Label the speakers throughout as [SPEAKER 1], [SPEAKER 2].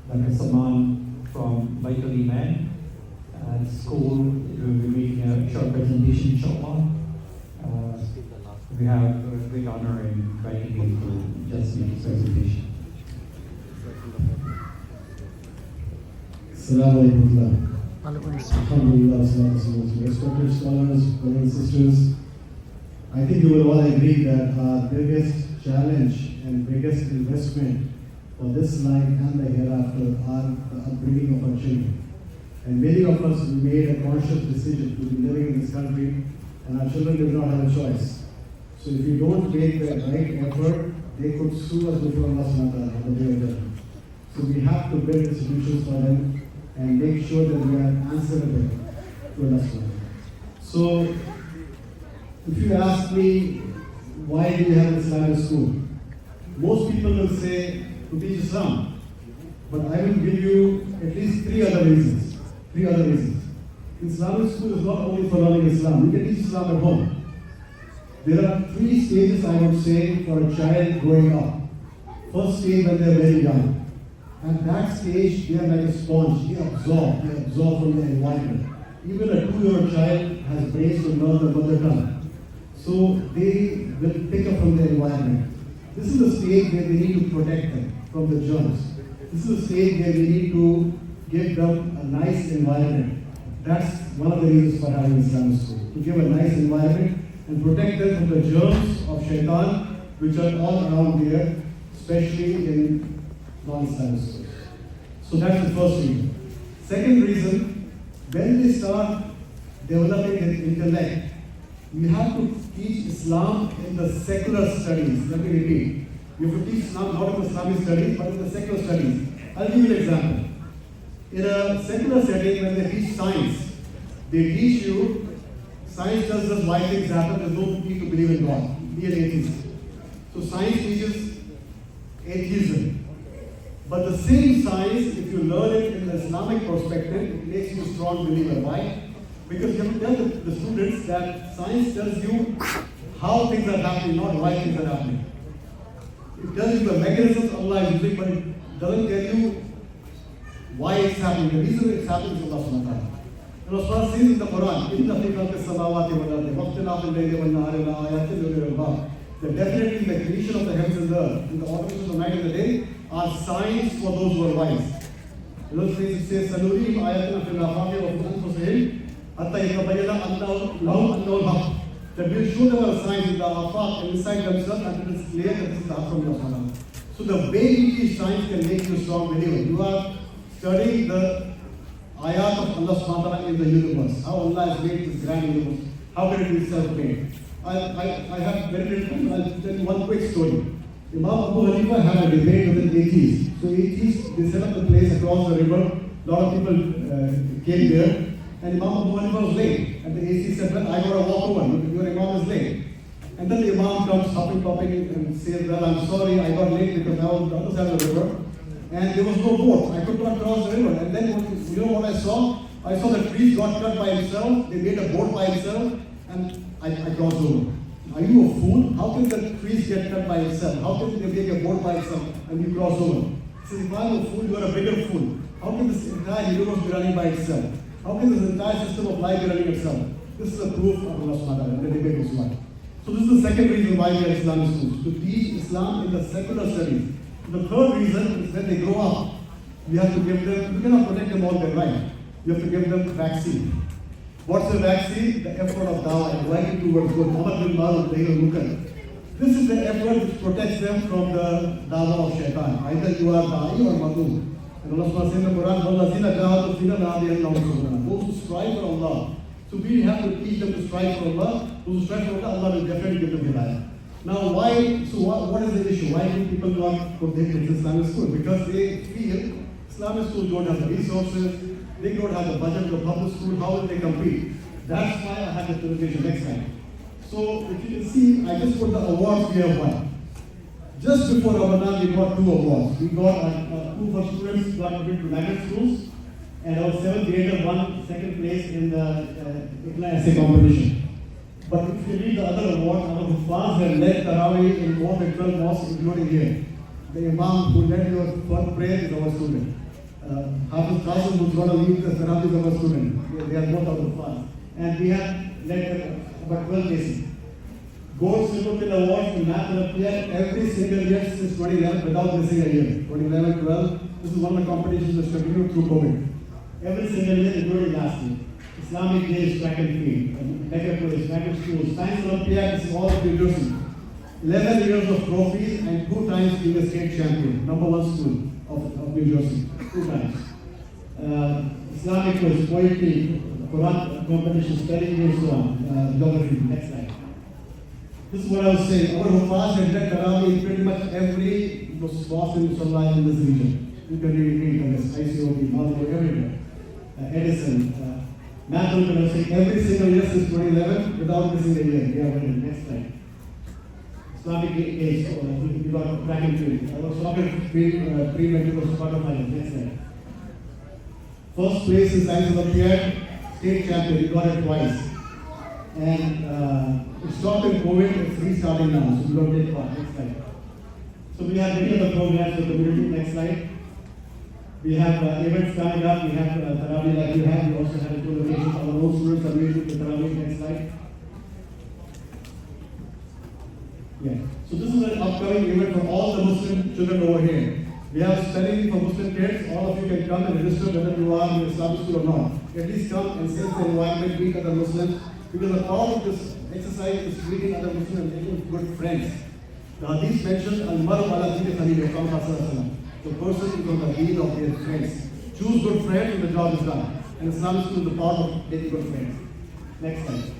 [SPEAKER 1] Dr. Salman from BaytulIman school. We will be making a short presentation, inshallah. We have a great honor in inviting him to just make his presentation.
[SPEAKER 2] Assalamu alaikum. Alhamdulillah, respected scholars, brothers and sisters. I think you will all agree that our biggest challenge and biggest investment for this life and the hereafter are the upbringing of our children. And many of us made a conscious decision to be living in this country, and our children did not have a choice. So if you don't make the right effort, they could sue us before Allah subhanahu wa ta'ala on the day of judgment. So we have to build institutions for them and make sure that we are answerable to Allah subhanahu wa ta'ala. So if you ask me, why do we have an Islamic school? Most people will say to teach Islam, but I will give you at least three other reasons. Islamic school is not only for learning Islam. You can teach Islam at home. There are three stages, I would say, for a child growing up. First stage, when they are very young. At that stage, they are like a sponge. They absorb from the environment. Even a 2-year-old child has brains to learn the mother tongue. So they will pick up from the environment. This is the stage where we need to protect them from the germs. This is the stage where we need to give them a nice environment. That's one of the reasons for having Islamic school. To give a nice environment and protect them from the germs of shaitan, which are all around here, especially in non-Islamic schools. So that's the first reason. Second reason, when they start developing their intellect, we have to teach Islam in the secular studies. Let me repeat. You have to teach Islam not in the Islamic studies, but in the secular studies. I'll give you an example. In a secular setting, when they teach science, they teach you science does just why things happen, there's no need to believe in God. Be an atheist. So science teaches atheism. But the same science, if you learn it in the Islamic perspective, it makes you a strong believer. Why? Because you have to tell the students that science tells you how things are happening, not why things are happening. It tells you the mechanisms Allah is using, but it doesn't tell you why it's happening. The reason it's happening is Allah subhanahu wa ta'ala. And Allah says in the Quran, إِنَّ فِي خَلْقِ السَّمَاوَاتِ وَالْأَرْضِ وَاخْتِلَافِ اللَّيْلِ وَالنَّهَارِ لَآيَاتٍ لِأُولِي الْأَلْبَابِ. That definitely the creation of the heavens and the earth, in the automation of the night and the day, are signs for those who are wise. You know, it says, سَنُرِيهِمْ آيَاتِنَا فِي الْآفَاقِ وَفِي أَنفُسِهِمْ حَتَّى يَتَبَيَّنَ لَهُمْ أَنَّهُ الْحَقُّ. That will show them our signs in the afaq and inside themselves, and it is clear that this is the haqq from Allah. So the way you teach science can make you a strong believer. You are studying the ayat of Allah subhanahu wa ta'ala in the universe. How Allah has made this grand universe. How can it be self-made? I have very little time. I'll tell you one quick story. Imam Abu Hanifa had a debate with an atheist. So atheists, they set up the place across the river. A lot of people came there. And Imam Abu Hanifa was late. And the atheist said, well, I got to walk over. Your Imam is late. And then the Imam comes hopping and says, well, I'm sorry, I got late because I was on the other side of the river. And there was no boat. I could not cross the river. And then, you know what I saw? I saw the trees got cut by itself. They made a boat by itself. And I crossed over. Are you a fool? How can the trees get cut by itself? How can they make a boat by itself and you cross over? He says, if I'm a fool, you are a bigger fool. How can this entire universe be running by itself? How can this entire system of life be running itself? This is a proof of Allah subhanahu wa ta'ala. The debate was why. So this is the second reason why we have Islamic schools. To teach Islam in the secular studies. The third reason is when they grow up, we have to give them, you cannot protect them all their life. You have to give them vaccine. What's the vaccine? The effort of dawah, inviting towards good. This is the effort which protects them from the dawah of shaitan. Either you are da'i or madhum. And Allah says in the Quran, those who strive for Allah. So we have to teach them to strive for Allah. Those who strive for Allah, Allah will definitely give them hidayah. Now why, so what is the issue? Why do people not put their kids in Islamic school? Because they feel Islamic schools don't have the resources, they don't have the budget of the public school, how will they compete? That's why I had the presentation next time. So if you can see, I just put the awards we have won. Just before Ramadan, we got 2 awards. We got 2 for students got to magnet schools, and our 7th grader won 2nd place in the essay competition. But if you read the other awards, our Hufaz have led Tarawih in more than 12 mosques, including here. The Imam who led your first prayer is our student. Hafiz Qasim, who's going to lead the Sarabi of our student. They are both out of class. And we have led about 12 cases. Gold Silver Pill Awards in Math and appear every single year since 2011 without missing a year. 2011, 12, this is one of the competitions which continued through COVID. Every single year, including last year. Islamic Days, track and field, Becker Quiz, track and school, Science Olympiad, this is all of New Jersey. 11 years of trophies and 2 times being a state champion, #1 school of New Jersey, 2 times. Islamic Quiz, poetry, Quran competition, spelling bee, so on, geography, next slide. This is what I was saying. Our Hufaz had led Tarawih in pretty much every mosque in Salman in this region. You can read on this, ICOB, Malmo, everywhere. Edison, Math and saying every single year since 2011 without missing a year. We are ready. Next slide. Islamic Age, we got track and field. Our soccer pre-medical quarter final. Next slide. First place in Science Olympiad, state champion, we got it twice. And it stopped in COVID, it's restarting now, so we don't take part. Next slide. So we have many other programs for the community. Next slide. We have events coming up, we have Tarawih like you have, we also have 2 locations. Our own students are meeting with Tarawih. Next slide. Yeah. So this is an upcoming event for all the Muslim children over here. We have spelling for Muslim kids. All of you can come and register whether you are in Islamic school or not. At least come and sense the environment, meet other Muslims. Because the all of this exercise is meeting other Muslims and making good friends. The hadith mentioned al-maru ala dini khalil, the person is on the heel of their friends. Choose good friends and the job is done. And Islamic school is the part of getting good friends. Next slide.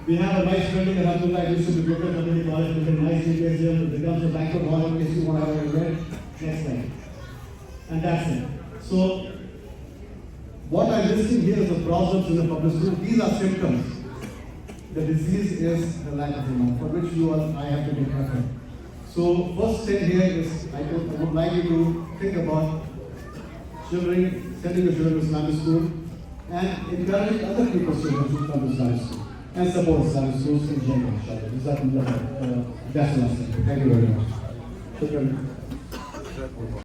[SPEAKER 2] We have a nice building, Alhamdulillah, I used to be local community college with a nice gymnasium. It becomes a banquet hall in case you want to have an event. Next slide. And that's it. So, what I'm listing here is the problems in the public school. These are symptoms. The disease is the lack of iman, for which I have to take effort. So, first thing here is I would like you to think about children, sending your children to Islamic school and encouraging other people's children to come to Islamic school and support Islamic schools in general. Inshallah. That's the last thing. Thank you very much. Shukran.